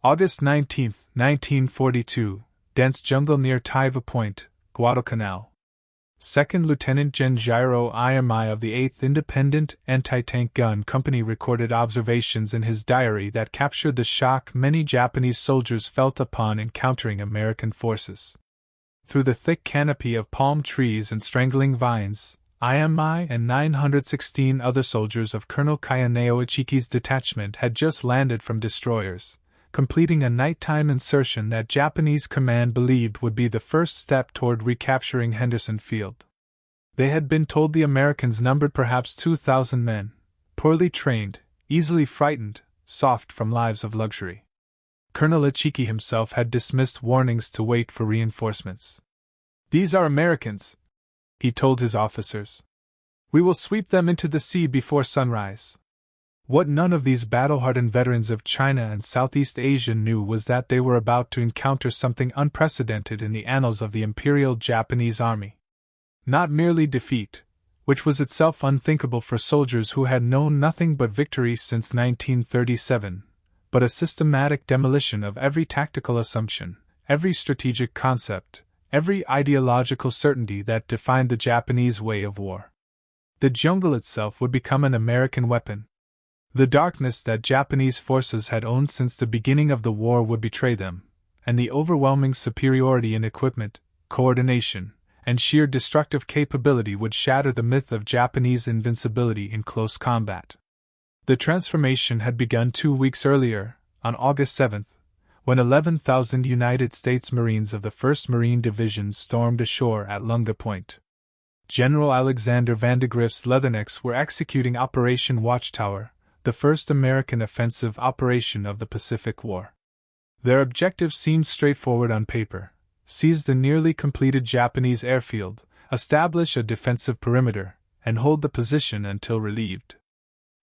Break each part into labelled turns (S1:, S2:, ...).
S1: August 19, 1942, dense jungle near Taiva Point, Guadalcanal. 2nd Lieutenant Genjiro Imi of the 8th Independent Anti-Tank Gun Company recorded observations in his diary that captured the shock many Japanese soldiers felt upon encountering American forces. Through the thick canopy of palm trees and strangling vines, Imi and 916 other soldiers of Colonel Kayaneo Ichiki's detachment had just landed from destroyers, completing a nighttime insertion that Japanese command believed would be the first step toward recapturing Henderson Field. They had been told the Americans numbered perhaps 2,000 men, poorly trained, easily frightened, soft from lives of luxury. Colonel Ichiki himself had dismissed warnings to wait for reinforcements. "These are Americans," he told his officers. "We will sweep them into the sea before sunrise." What none of these battle-hardened veterans of China and Southeast Asia knew was that they were about to encounter something unprecedented in the annals of the Imperial Japanese Army. Not merely defeat, which was itself unthinkable for soldiers who had known nothing but victory since 1937, but a systematic demolition of every tactical assumption, every strategic concept, every ideological certainty that defined the Japanese way of war. The jungle itself would become an American weapon. The darkness that Japanese forces had owned since the beginning of the war would betray them, and the overwhelming superiority in equipment, coordination, and sheer destructive capability would shatter the myth of Japanese invincibility in close combat. The transformation had begun 2 weeks earlier, on August 7, when 11,000 United States Marines of the 1st Marine Division stormed ashore at Lunga Point. General Alexander Vandegrift's Leathernecks were executing Operation Watchtower, the first American offensive operation of the Pacific War. Their objective seemed straightforward on paper: seize the nearly completed Japanese airfield, establish a defensive perimeter, and hold the position until relieved.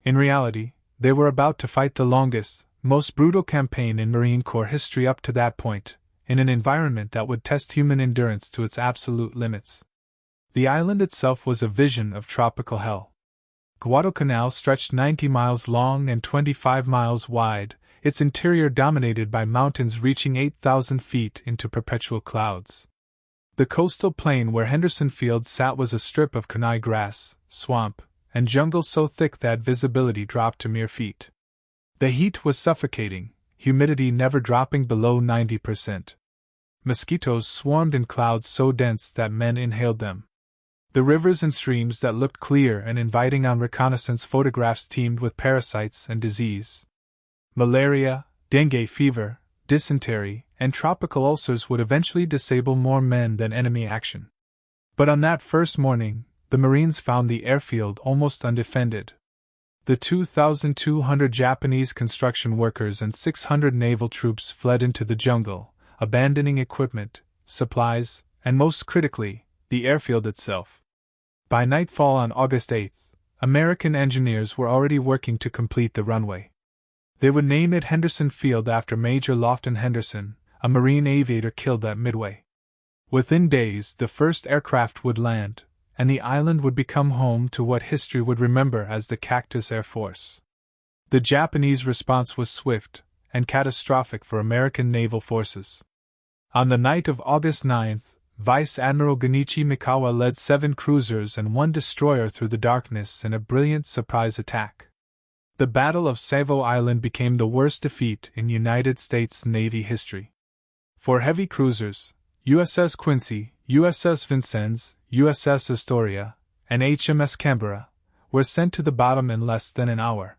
S1: In reality, they were about to fight the longest, most brutal campaign in Marine Corps history up to that point, in an environment that would test human endurance to its absolute limits. The island itself was a vision of tropical hell. Guadalcanal stretched 90 miles long and 25 miles wide, its interior dominated by mountains reaching 8,000 feet into perpetual clouds. The coastal plain where Henderson Field sat was a strip of kunai grass, swamp, and jungle so thick that visibility dropped to mere feet. The heat was suffocating, humidity never dropping below 90%. Mosquitoes swarmed in clouds so dense that men inhaled them. The rivers and streams that looked clear and inviting on reconnaissance photographs teemed with parasites and disease. Malaria, dengue fever, dysentery, and tropical ulcers would eventually disable more men than enemy action. But on that first morning, the Marines found the airfield almost undefended. The 2,200 Japanese construction workers and 600 naval troops fled into the jungle, abandoning equipment, supplies, and most critically, the airfield itself. By nightfall on August 8, American engineers were already working to complete the runway. They would name it Henderson Field after Major Lofton Henderson, a Marine aviator killed at Midway. Within days, the first aircraft would land, and the island would become home to what history would remember as the Cactus Air Force. The Japanese response was swift and catastrophic for American naval forces. On the night of August 9, Vice Admiral Genichi Mikawa led 7 cruisers and 1 destroyer through the darkness in a brilliant surprise attack. The Battle of Savo Island became the worst defeat in United States Navy history. 4 heavy cruisers, USS Quincy, USS Vincennes, USS Astoria, and HMS Canberra, were sent to the bottom in less than an hour.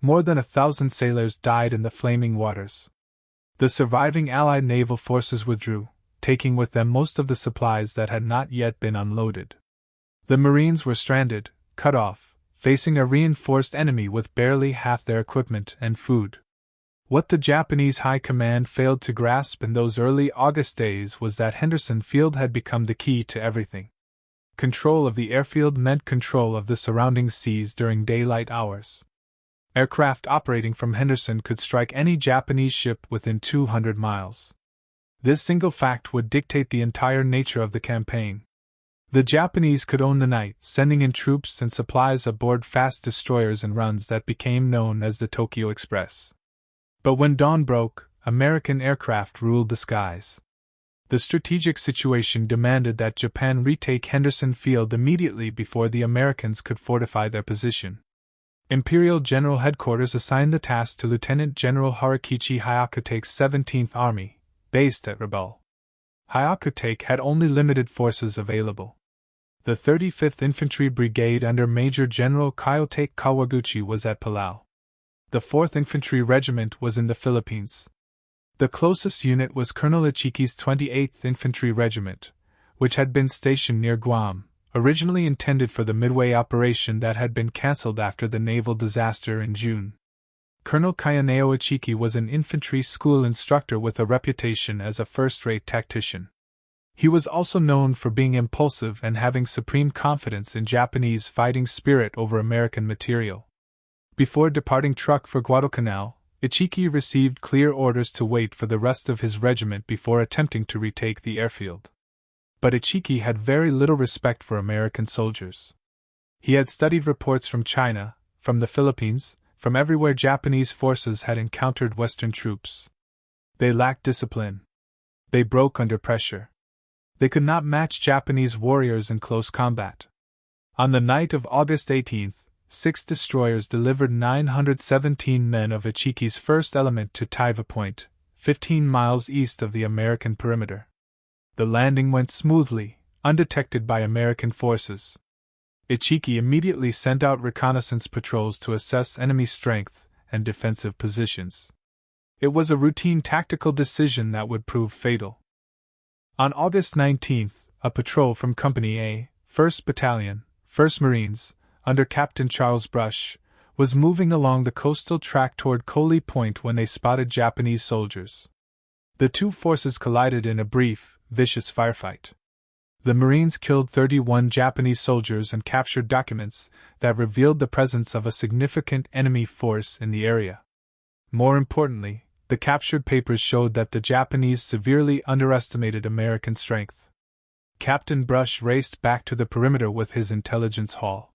S1: More than 1,000 sailors died in the flaming waters. The surviving Allied naval forces withdrew, taking with them most of the supplies that had not yet been unloaded. The Marines were stranded, cut off, facing a reinforced enemy with barely half their equipment and food. What the Japanese High Command failed to grasp in those early August days was that Henderson Field had become the key to everything. Control of the airfield meant control of the surrounding seas during daylight hours. Aircraft operating from Henderson could strike any Japanese ship within 200 miles. This single fact would dictate the entire nature of the campaign. The Japanese could own the night, sending in troops and supplies aboard fast destroyers and runs that became known as the Tokyo Express. But when dawn broke, American aircraft ruled the skies. The strategic situation demanded that Japan retake Henderson Field immediately before the Americans could fortify their position. Imperial General Headquarters assigned the task to Lieutenant General Harakichi Hyakutake's 17th Army, based at Rabaul. Hyakutake had only limited forces available. The 35th Infantry Brigade under Major General Kayotake Kawaguchi was at Palau. The 4th Infantry Regiment was in the Philippines. The closest unit was Colonel Ichiki's 28th Infantry Regiment, which had been stationed near Guam, originally intended for the Midway operation that had been cancelled after the naval disaster in June. Colonel Kayaneo Ichiki was an infantry school instructor with a reputation as a first-rate tactician. He was also known for being impulsive and having supreme confidence in Japanese fighting spirit over American material. Before departing truck for Guadalcanal, Ichiki received clear orders to wait for the rest of his regiment before attempting to retake the airfield. But Ichiki had very little respect for American soldiers. He had studied reports from China, from the Philippines, from everywhere Japanese forces had encountered Western troops. They lacked discipline. They broke under pressure. They could not match Japanese warriors in close combat. On the night of August 18th, 6 destroyers delivered 917 men of Ichiki's first element to Taiva Point, 15 miles east of the American perimeter. The landing went smoothly, undetected by American forces. Ichiki immediately sent out reconnaissance patrols to assess enemy strength and defensive positions. It was a routine tactical decision that would prove fatal. On August 19th, a patrol from Company A, 1st Battalion, 1st Marines, under Captain Charles Brush, was moving along the coastal track toward Coley Point when they spotted Japanese soldiers. The two forces collided in a brief, vicious firefight. The Marines killed 31 Japanese soldiers and captured documents that revealed the presence of a significant enemy force in the area. More importantly, the captured papers showed that the Japanese severely underestimated American strength. Captain Brush raced back to the perimeter with his intelligence haul.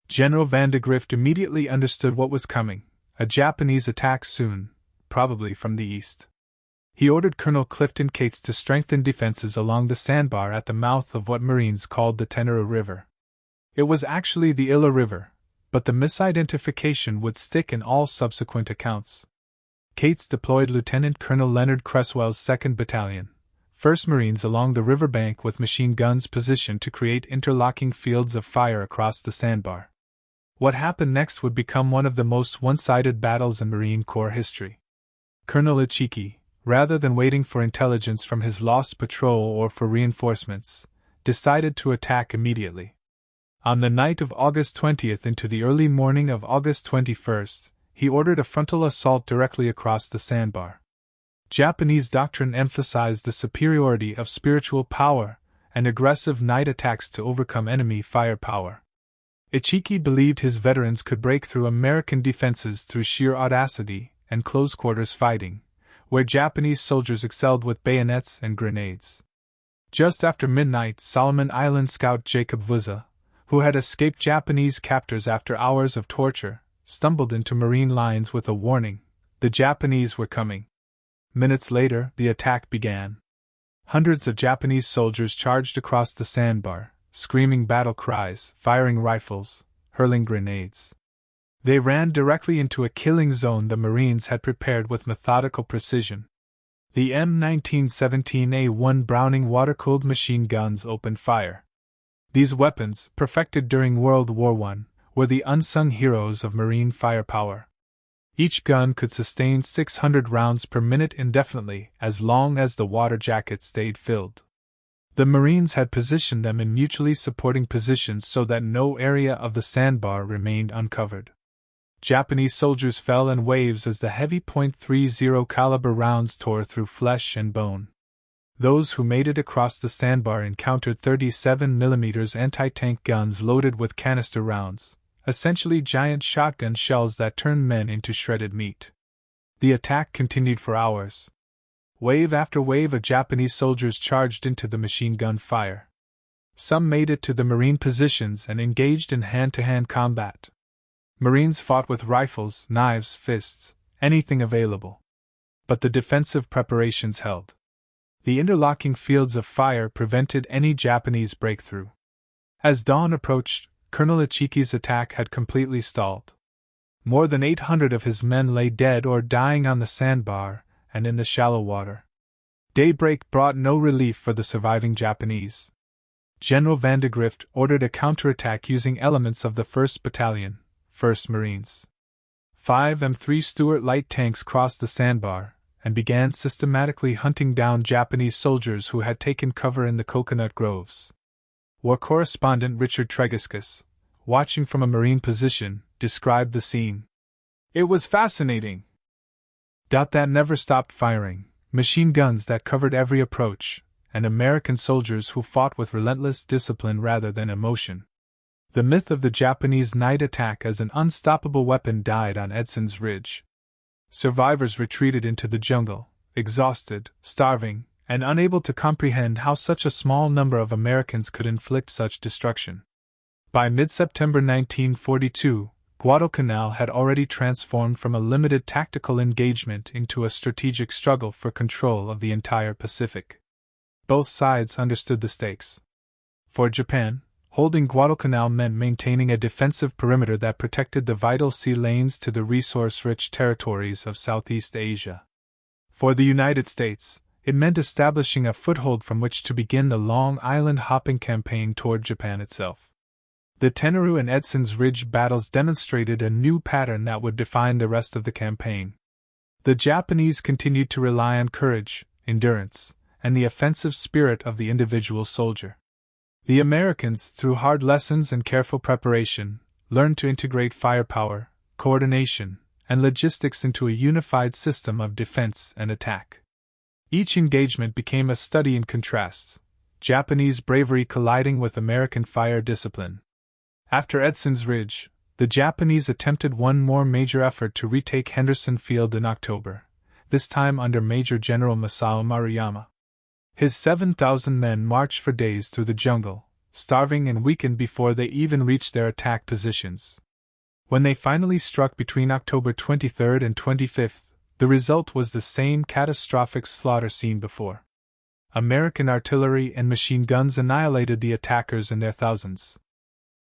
S1: General Vandegrift immediately understood what was coming: a Japanese attack soon, probably from the east. He ordered Colonel Clifton Cates to strengthen defenses along the sandbar at the mouth of what Marines called the Tenera River. It was actually the Illa River, but the misidentification would stick in all subsequent accounts. Cates deployed Lieutenant Colonel Leonard Cresswell's 2nd Battalion, 1st Marines along the riverbank with machine guns positioned to create interlocking fields of fire across the sandbar. What happened next would become one of the most one-sided battles in Marine Corps history. Colonel Ichiki, rather than waiting for intelligence from his lost patrol or for reinforcements, decided to attack immediately. On the night of August 20th into the early morning of August 21st, he ordered a frontal assault directly across the sandbar. Japanese doctrine emphasized the superiority of spiritual power and aggressive night attacks to overcome enemy firepower. Ichiki believed his veterans could break through American defenses through sheer audacity and close-quarters fighting, where Japanese soldiers excelled with bayonets and grenades. Just after midnight, Solomon Island scout Jacob Vuza, who had escaped Japanese captors after hours of torture, stumbled into Marine lines with a warning: the Japanese were coming. Minutes later, the attack began. Hundreds of Japanese soldiers charged across the sandbar, screaming battle cries, firing rifles, hurling grenades. They ran directly into a killing zone the Marines had prepared with methodical precision. The M1917A1 Browning water-cooled machine guns opened fire. These weapons, perfected during World War I, were the unsung heroes of Marine firepower. Each gun could sustain 600 rounds per minute indefinitely, as long as the water jacket stayed filled. The Marines had positioned them in mutually supporting positions so that no area of the sandbar remained uncovered. Japanese soldiers fell in waves as the heavy .30 caliber rounds tore through flesh and bone. Those who made it across the sandbar encountered 37mm anti-tank guns loaded with canister rounds, essentially giant shotgun shells that turned men into shredded meat. The attack continued for hours. Wave after wave of Japanese soldiers charged into the machine gun fire. Some made it to the Marine positions and engaged in hand-to-hand combat. Marines fought with rifles, knives, fists, anything available. but the defensive preparations held. The interlocking fields of fire prevented any Japanese breakthrough. As dawn approached, Colonel Ichiki's attack had completely stalled. More than 800 of his men lay dead or dying on the sandbar and in the shallow water. Daybreak brought no relief for the surviving Japanese. General Vandegrift ordered a counterattack using elements of the 1st Battalion, 1st Marines. 5 M3 Stuart light tanks crossed the sandbar and began systematically hunting down Japanese soldiers who had taken cover in the coconut groves. War correspondent Richard Tregiscus, watching from a Marine position, described the scene. "It was fascinating. That never stopped firing, machine guns that covered every approach, and American soldiers who fought with relentless discipline rather than emotion." The myth of the Japanese night attack as an unstoppable weapon died on Edson's Ridge. Survivors retreated into the jungle, exhausted, starving, and unable to comprehend how such a small number of Americans could inflict such destruction. By mid-September 1942, Guadalcanal had already transformed from a limited tactical engagement into a strategic struggle for control of the entire Pacific. Both sides understood the stakes. For Japan, holding Guadalcanal meant maintaining a defensive perimeter that protected the vital sea lanes to the resource-rich territories of Southeast Asia. For the United States, it meant establishing a foothold from which to begin the long island-hopping campaign toward Japan itself. The Tenaru and Edson's Ridge battles demonstrated a new pattern that would define the rest of the campaign. The Japanese continued to rely on courage, endurance, and the offensive spirit of the individual soldier. The Americans, through hard lessons and careful preparation, learned to integrate firepower, coordination, and logistics into a unified system of defense and attack. Each engagement became a study in contrasts, Japanese bravery colliding with American fire discipline. After Edson's Ridge, the Japanese attempted one more major effort to retake Henderson Field in October, this time under Major General Masao Maruyama. His 7,000 men marched for days through the jungle, starving and weakened before they even reached their attack positions. When they finally struck between October 23 and 25, the result was the same catastrophic slaughter seen before. American artillery and machine guns annihilated the attackers in their thousands.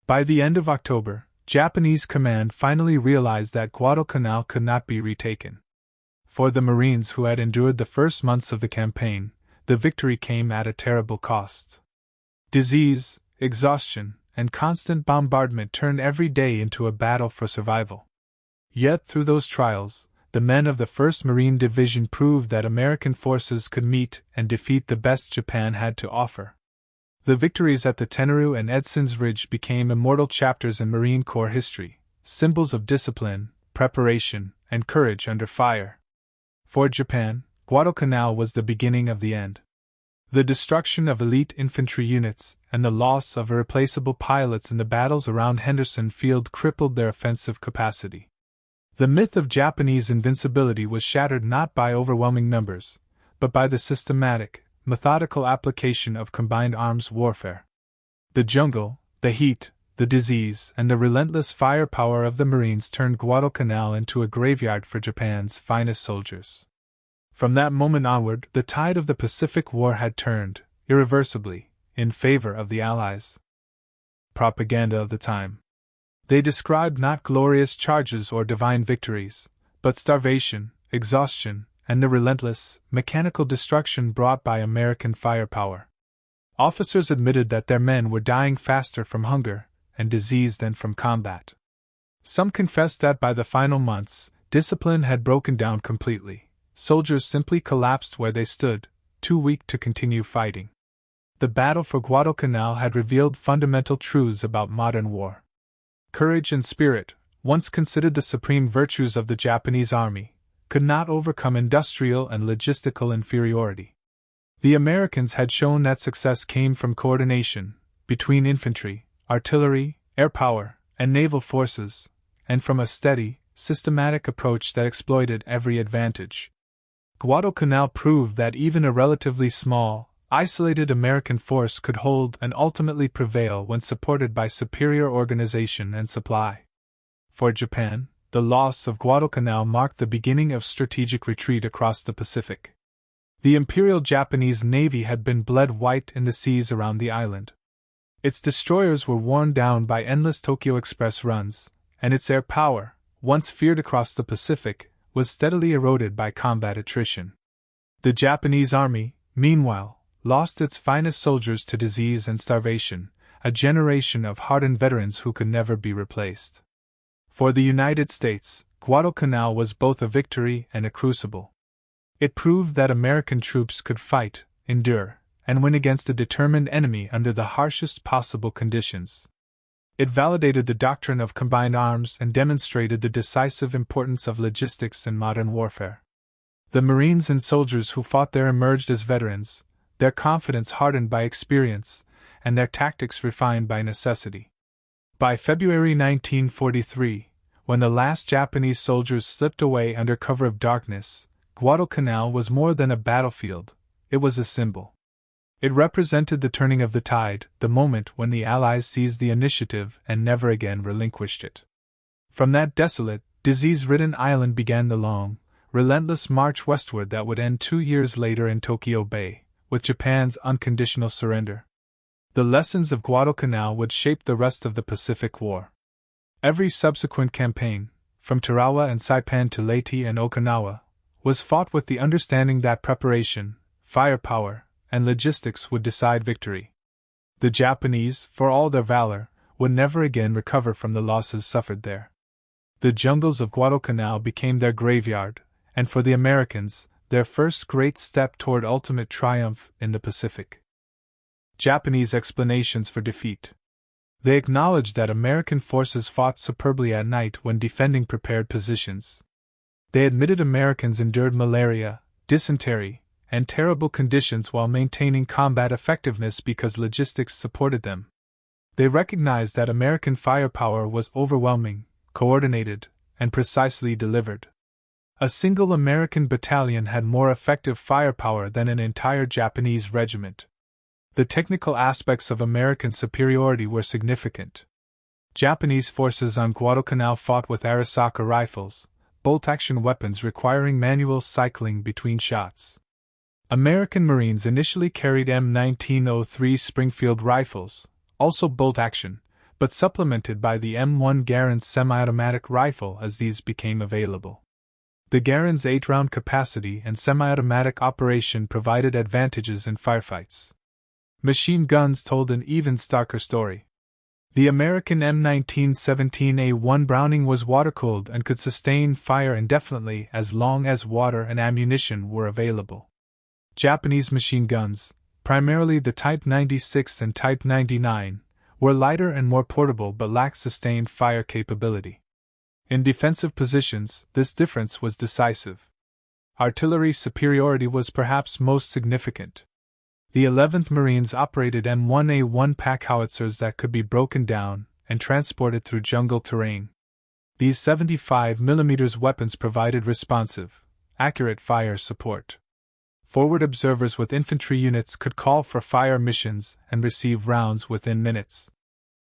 S1: By the end of October, Japanese command finally realized that Guadalcanal could not be retaken. For the Marines who had endured the first months of the campaign, the victory came at a terrible cost. Disease, exhaustion, and constant bombardment turned every day into a battle for survival. Yet through those trials, the men of the 1st Marine Division proved that American forces could meet and defeat the best Japan had to offer. The victories at the Tenaru and Edson's Ridge became immortal chapters in Marine Corps history, symbols of discipline, preparation, and courage under fire. For Japan, Guadalcanal was the beginning of the end. The destruction of elite infantry units and the loss of irreplaceable pilots in the battles around Henderson Field crippled their offensive capacity. The myth of Japanese invincibility was shattered not by overwhelming numbers, but by the systematic, methodical application of combined arms warfare. The jungle, the heat, the disease, and the relentless firepower of the Marines turned Guadalcanal into a graveyard for Japan's finest soldiers. From that moment onward, the tide of the Pacific War had turned, irreversibly, in favor of the Allies. Propaganda of the time. They described not glorious charges or divine victories, but starvation, exhaustion, and the relentless, mechanical destruction brought by American firepower. Officers admitted that their men were dying faster from hunger and disease than from combat. Some confessed that by the final months, discipline had broken down completely. Soldiers simply collapsed where they stood, too weak to continue fighting. The battle for Guadalcanal had revealed fundamental truths about modern war. Courage and spirit, once considered the supreme virtues of the Japanese army, could not overcome industrial and logistical inferiority. The Americans had shown that success came from coordination between infantry, artillery, air power, and naval forces, and from a steady, systematic approach that exploited every advantage. Guadalcanal proved that even a relatively small, isolated American force could hold and ultimately prevail when supported by superior organization and supply. For Japan, the loss of Guadalcanal marked the beginning of strategic retreat across the Pacific. The Imperial Japanese Navy had been bled white in the seas around the island. Its destroyers were worn down by endless Tokyo Express runs, and its air power, once feared across the Pacific, was steadily eroded by combat attrition. The Japanese army, meanwhile, lost its finest soldiers to disease and starvation, a generation of hardened veterans who could never be replaced. For the United States, Guadalcanal was both a victory and a crucible. It proved that American troops could fight, endure, and win against a determined enemy under the harshest possible conditions. It validated the doctrine of combined arms and demonstrated the decisive importance of logistics in modern warfare. The Marines and soldiers who fought there emerged as veterans, their confidence hardened by experience, and their tactics refined by necessity. By February 1943, when the last Japanese soldiers slipped away under cover of darkness, Guadalcanal was more than a battlefield, it was a symbol. It represented the turning of the tide, the moment when the Allies seized the initiative and never again relinquished it. From that desolate, disease-ridden island began the long, relentless march westward that would end 2 years later in Tokyo Bay, with Japan's unconditional surrender. The lessons of Guadalcanal would shape the rest of the Pacific War. Every subsequent campaign, from Tarawa and Saipan to Leyte and Okinawa, was fought with the understanding that preparation, firepower, and logistics would decide victory. The Japanese, for all their valor, would never again recover from the losses suffered there. The jungles of Guadalcanal became their graveyard, and for the Americans, their first great step toward ultimate triumph in the Pacific. Japanese explanations for defeat. They acknowledged that American forces fought superbly at night when defending prepared positions. They admitted Americans endured malaria, dysentery, and terrible conditions while maintaining combat effectiveness because logistics supported them. They recognized that American firepower was overwhelming, coordinated, and precisely delivered. A single American battalion had more effective firepower than an entire Japanese regiment. The technical aspects of American superiority were significant. Japanese forces on Guadalcanal fought with Arisaka rifles, bolt-action weapons requiring manual cycling between shots. American Marines initially carried M1903 Springfield rifles, also bolt-action, but supplemented by the M1 Garand's semi-automatic rifle as these became available. The Garand's 8-round capacity and semi-automatic operation provided advantages in firefights. Machine guns told an even starker story. The American M1917A1 Browning was water-cooled and could sustain fire indefinitely as long as water and ammunition were available. Japanese machine guns, primarily the Type 96 and Type 99, were lighter and more portable but lacked sustained fire capability. In defensive positions, this difference was decisive. Artillery superiority was perhaps most significant. The 11th Marines operated M1A1 pack howitzers that could be broken down and transported through jungle terrain. These 75mm weapons provided responsive, accurate fire support. Forward observers with infantry units could call for fire missions and receive rounds within minutes.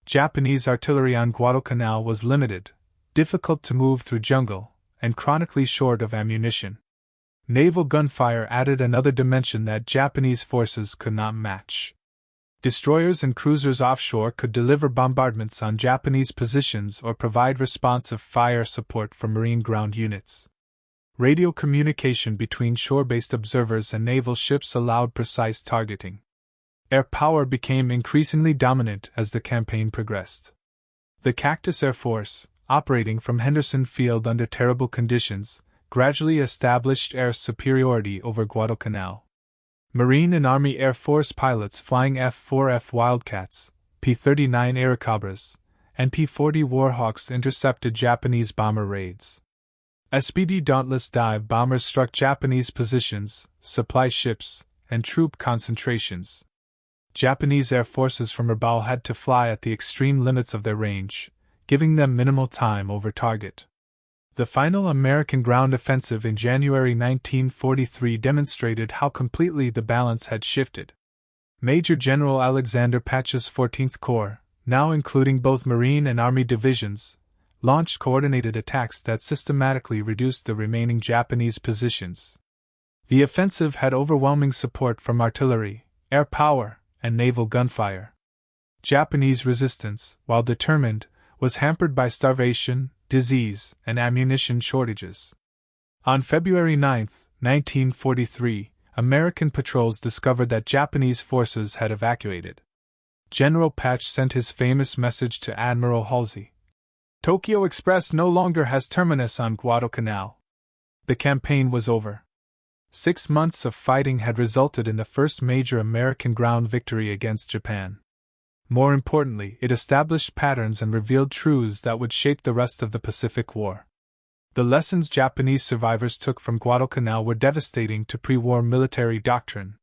S1: Japanese artillery on Guadalcanal was limited, difficult to move through jungle, and chronically short of ammunition. Naval gunfire added another dimension that Japanese forces could not match. Destroyers and cruisers offshore could deliver bombardments on Japanese positions or provide responsive fire support for Marine ground units. Radio communication between shore-based observers and naval ships allowed precise targeting. Air power became increasingly dominant as the campaign progressed. The Cactus Air Force, operating from Henderson Field under terrible conditions, gradually established air superiority over Guadalcanal. Marine and Army Air Force pilots flying F-4F Wildcats, P-39 Airacobras, and P-40 Warhawks intercepted Japanese bomber raids. SPD Dauntless dive bombers struck Japanese positions, supply ships, and troop concentrations. Japanese air forces from Rabaul had to fly at the extreme limits of their range, giving them minimal time over target. The final American ground offensive in January 1943 demonstrated how completely the balance had shifted. Major General Alexander Patch's 14th Corps, now including both Marine and Army divisions, launched coordinated attacks that systematically reduced the remaining Japanese positions. The offensive had overwhelming support from artillery, air power, and naval gunfire. Japanese resistance, while determined, was hampered by starvation, disease, and ammunition shortages. On February 9, 1943, American patrols discovered that Japanese forces had evacuated. General Patch sent his famous message to Admiral Halsey. Tokyo Express no longer has terminus on Guadalcanal. The campaign was over. 6 months of fighting had resulted in the first major American ground victory against Japan. More importantly, it established patterns and revealed truths that would shape the rest of the Pacific War. The lessons Japanese survivors took from Guadalcanal were devastating to pre-war military doctrine.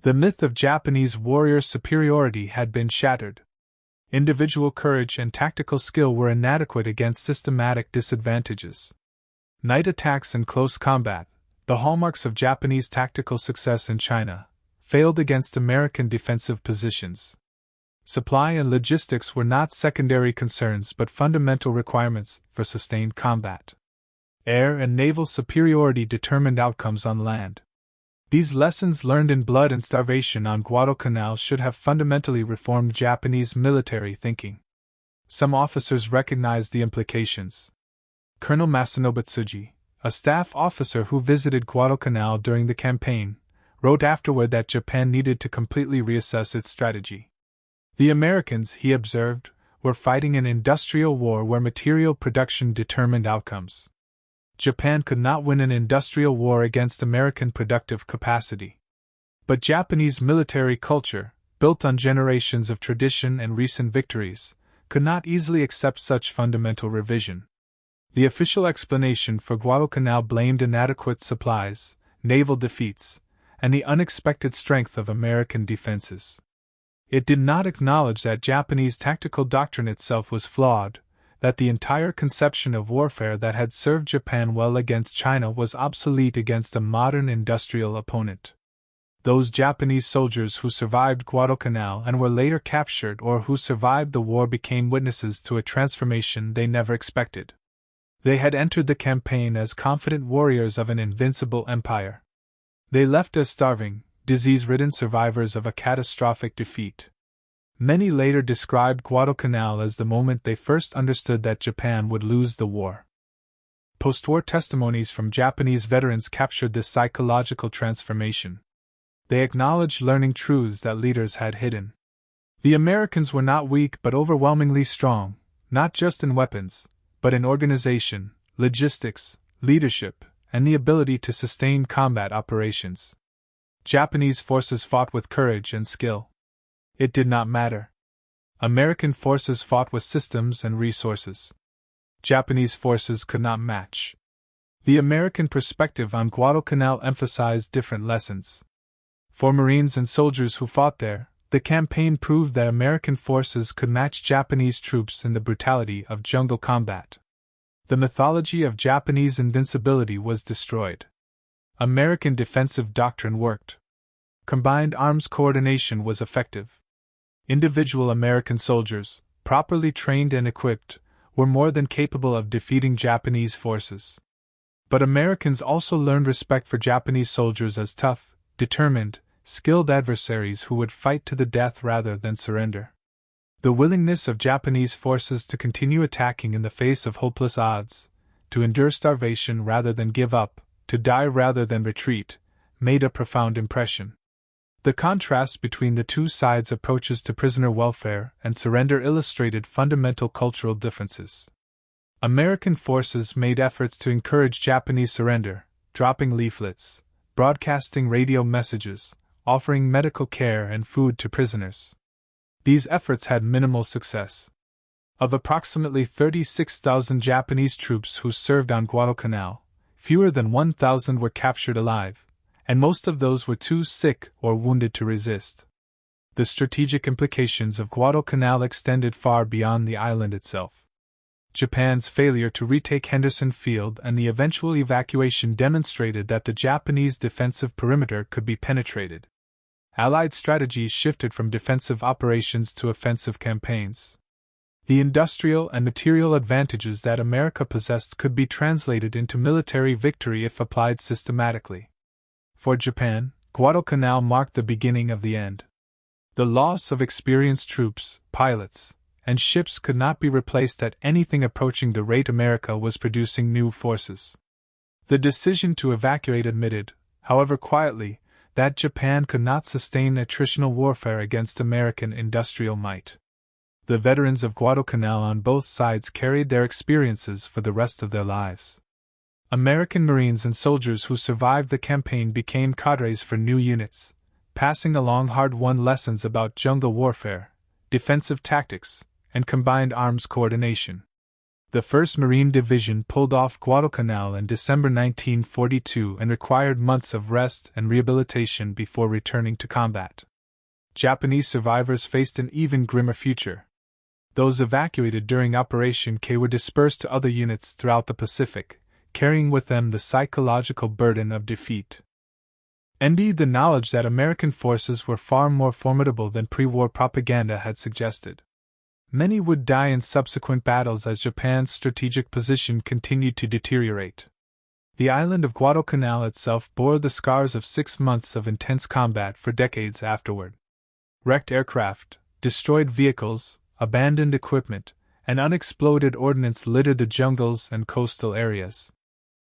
S1: The myth of Japanese warrior superiority had been shattered. Individual courage and tactical skill were inadequate against systematic disadvantages. Night attacks and close combat, the hallmarks of Japanese tactical success in China, failed against American defensive positions. Supply and logistics were not secondary concerns but fundamental requirements for sustained combat. Air and naval superiority determined outcomes on land. These lessons learned in blood and starvation on Guadalcanal should have fundamentally reformed Japanese military thinking. Some officers recognized the implications. Colonel Masanobu Tsuji, a staff officer who visited Guadalcanal during the campaign, wrote afterward that Japan needed to completely reassess its strategy. The Americans, he observed, were fighting an industrial war where material production determined outcomes. Japan could not win an industrial war against American productive capacity. But Japanese military culture, built on generations of tradition and recent victories, could not easily accept such fundamental revision. The official explanation for Guadalcanal blamed inadequate supplies, naval defeats, and the unexpected strength of American defenses. It did not acknowledge that Japanese tactical doctrine itself was flawed, that the entire conception of warfare that had served Japan well against China was obsolete against a modern industrial opponent. Those Japanese soldiers who survived Guadalcanal and were later captured or who survived the war became witnesses to a transformation they never expected. They had entered the campaign as confident warriors of an invincible empire. They left as starving, disease-ridden survivors of a catastrophic defeat. Many later described Guadalcanal as the moment they first understood that Japan would lose the war. Post-war testimonies from Japanese veterans captured this psychological transformation. They acknowledged learning truths that leaders had hidden. The Americans were not weak but overwhelmingly strong, not just in weapons, but in organization, logistics, leadership, and the ability to sustain combat operations. Japanese forces fought with courage and skill. It did not matter. American forces fought with systems and resources. Japanese forces could not match. The American perspective on Guadalcanal emphasized different lessons. For Marines and soldiers who fought there, the campaign proved that American forces could match Japanese troops in the brutality of jungle combat. The mythology of Japanese invincibility was destroyed. American defensive doctrine worked. Combined arms coordination was effective. Individual American soldiers, properly trained and equipped, were more than capable of defeating Japanese forces. But Americans also learned respect for Japanese soldiers as tough, determined, skilled adversaries who would fight to the death rather than surrender. The willingness of Japanese forces to continue attacking in the face of hopeless odds, to endure starvation rather than give up, to die rather than retreat, made a profound impression. The contrast between the two sides' approaches to prisoner welfare and surrender illustrated fundamental cultural differences. American forces made efforts to encourage Japanese surrender, dropping leaflets, broadcasting radio messages, offering medical care and food to prisoners. These efforts had minimal success. Of approximately 36,000 Japanese troops who served on Guadalcanal, fewer than 1,000 were captured alive, and most of those were too sick or wounded to resist. The strategic implications of Guadalcanal extended far beyond the island itself. Japan's failure to retake Henderson Field and the eventual evacuation demonstrated that the Japanese defensive perimeter could be penetrated. Allied strategies shifted from defensive operations to offensive campaigns. The industrial and material advantages that America possessed could be translated into military victory if applied systematically. For Japan, Guadalcanal marked the beginning of the end. The loss of experienced troops, pilots, and ships could not be replaced at anything approaching the rate America was producing new forces. The decision to evacuate admitted, however quietly, that Japan could not sustain attritional warfare against American industrial might. The veterans of Guadalcanal on both sides carried their experiences for the rest of their lives. American Marines and soldiers who survived the campaign became cadres for new units, passing along hard-won lessons about jungle warfare, defensive tactics, and combined arms coordination. The 1st Marine Division pulled off Guadalcanal in December 1942 and required months of rest and rehabilitation before returning to combat. Japanese survivors faced an even grimmer future. Those evacuated during Operation K were dispersed to other units throughout the Pacific, carrying with them the psychological burden of defeat. Indeed, the knowledge that American forces were far more formidable than pre-war propaganda had suggested. Many would die in subsequent battles as Japan's strategic position continued to deteriorate. The island of Guadalcanal itself bore the scars of 6 months of intense combat for decades afterward. Wrecked aircraft, destroyed vehicles, abandoned equipment, and unexploded ordnance littered the jungles and coastal areas.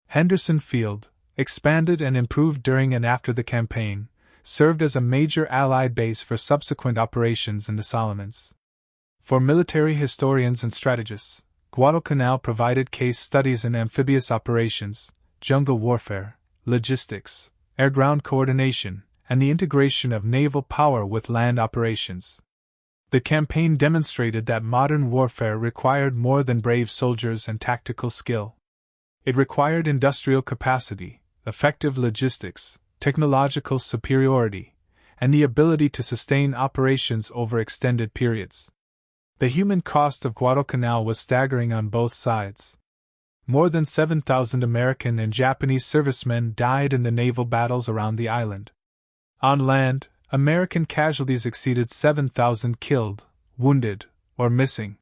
S1: Henderson Field, expanded and improved during and after the campaign, served as a major Allied base for subsequent operations in the Solomons. For military historians and strategists, Guadalcanal provided case studies in amphibious operations, jungle warfare, logistics, air-ground coordination, and the integration of naval power with land operations. The campaign demonstrated that modern warfare required more than brave soldiers and tactical skill. It required industrial capacity, effective logistics, technological superiority, and the ability to sustain operations over extended periods. The human cost of Guadalcanal was staggering on both sides. More than 7,000 American and Japanese servicemen died in the naval battles around the island. On land, American casualties exceeded 7,000 killed, wounded, or missing.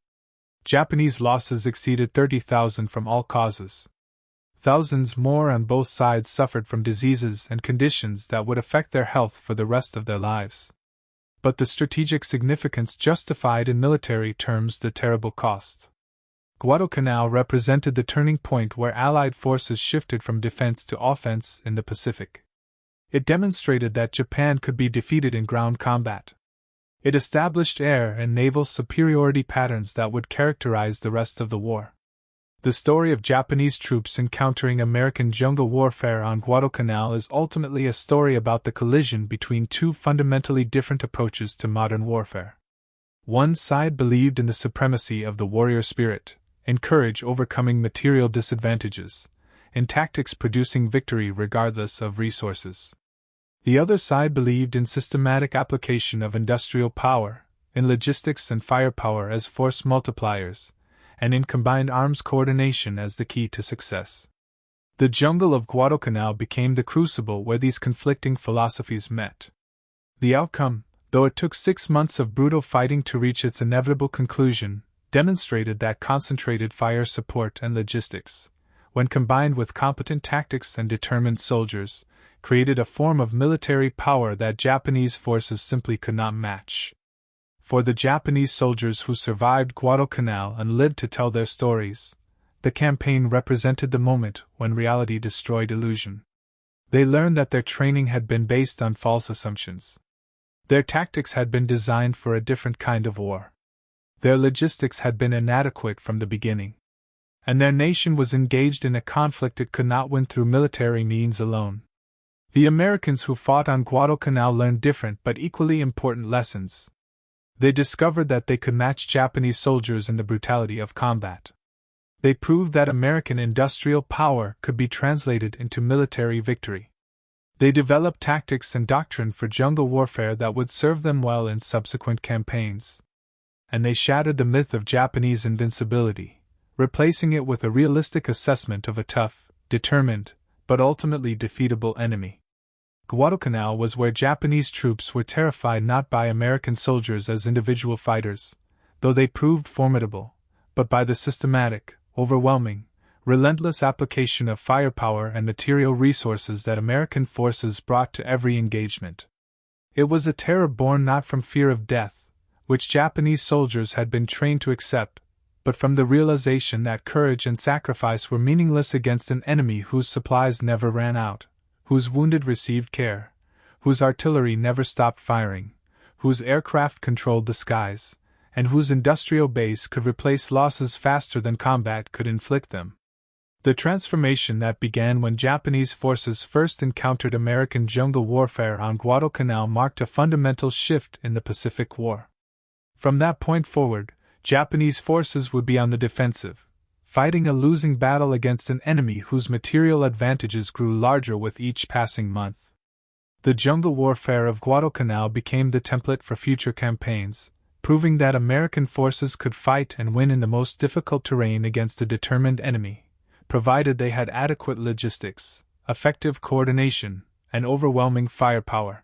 S1: Japanese losses exceeded 30,000 from all causes. Thousands more on both sides suffered from diseases and conditions that would affect their health for the rest of their lives. But the strategic significance justified in military terms the terrible cost. Guadalcanal represented the turning point where Allied forces shifted from defense to offense in the Pacific. It demonstrated that Japan could be defeated in ground combat. It established air and naval superiority patterns that would characterize the rest of the war. The story of Japanese troops encountering American jungle warfare on Guadalcanal is ultimately a story about the collision between two fundamentally different approaches to modern warfare. One side believed in the supremacy of the warrior spirit, in courage overcoming material disadvantages, in tactics producing victory regardless of resources. The other side believed in systematic application of industrial power, in logistics and firepower as force multipliers, and in combined arms coordination as the key to success. The jungle of Guadalcanal became the crucible where these conflicting philosophies met. The outcome, though it took 6 months of brutal fighting to reach its inevitable conclusion, demonstrated that concentrated fire support and logistics, when combined with competent tactics and determined soldiers, created a form of military power that Japanese forces simply could not match. For the Japanese soldiers who survived Guadalcanal and lived to tell their stories, the campaign represented the moment when reality destroyed illusion. They learned that their training had been based on false assumptions. Their tactics had been designed for a different kind of war. Their logistics had been inadequate from the beginning. And their nation was engaged in a conflict it could not win through military means alone. The Americans who fought on Guadalcanal learned different but equally important lessons. They discovered that they could match Japanese soldiers in the brutality of combat. They proved that American industrial power could be translated into military victory. They developed tactics and doctrine for jungle warfare that would serve them well in subsequent campaigns. And they shattered the myth of Japanese invincibility, replacing it with a realistic assessment of a tough, determined, but ultimately defeatable enemy. Guadalcanal was where Japanese troops were terrified not by American soldiers as individual fighters, though they proved formidable, but by the systematic, overwhelming, relentless application of firepower and material resources that American forces brought to every engagement. It was a terror born not from fear of death, which Japanese soldiers had been trained to accept, but from the realization that courage and sacrifice were meaningless against an enemy whose supplies never ran out, whose wounded received care, whose artillery never stopped firing, whose aircraft controlled the skies, and whose industrial base could replace losses faster than combat could inflict them. The transformation that began when Japanese forces first encountered American jungle warfare on Guadalcanal marked a fundamental shift in the Pacific War. From that point forward, Japanese forces would be on the defensive, fighting a losing battle against an enemy whose material advantages grew larger with each passing month. The jungle warfare of Guadalcanal became the template for future campaigns, proving that American forces could fight and win in the most difficult terrain against a determined enemy, provided they had adequate logistics, effective coordination, and overwhelming firepower.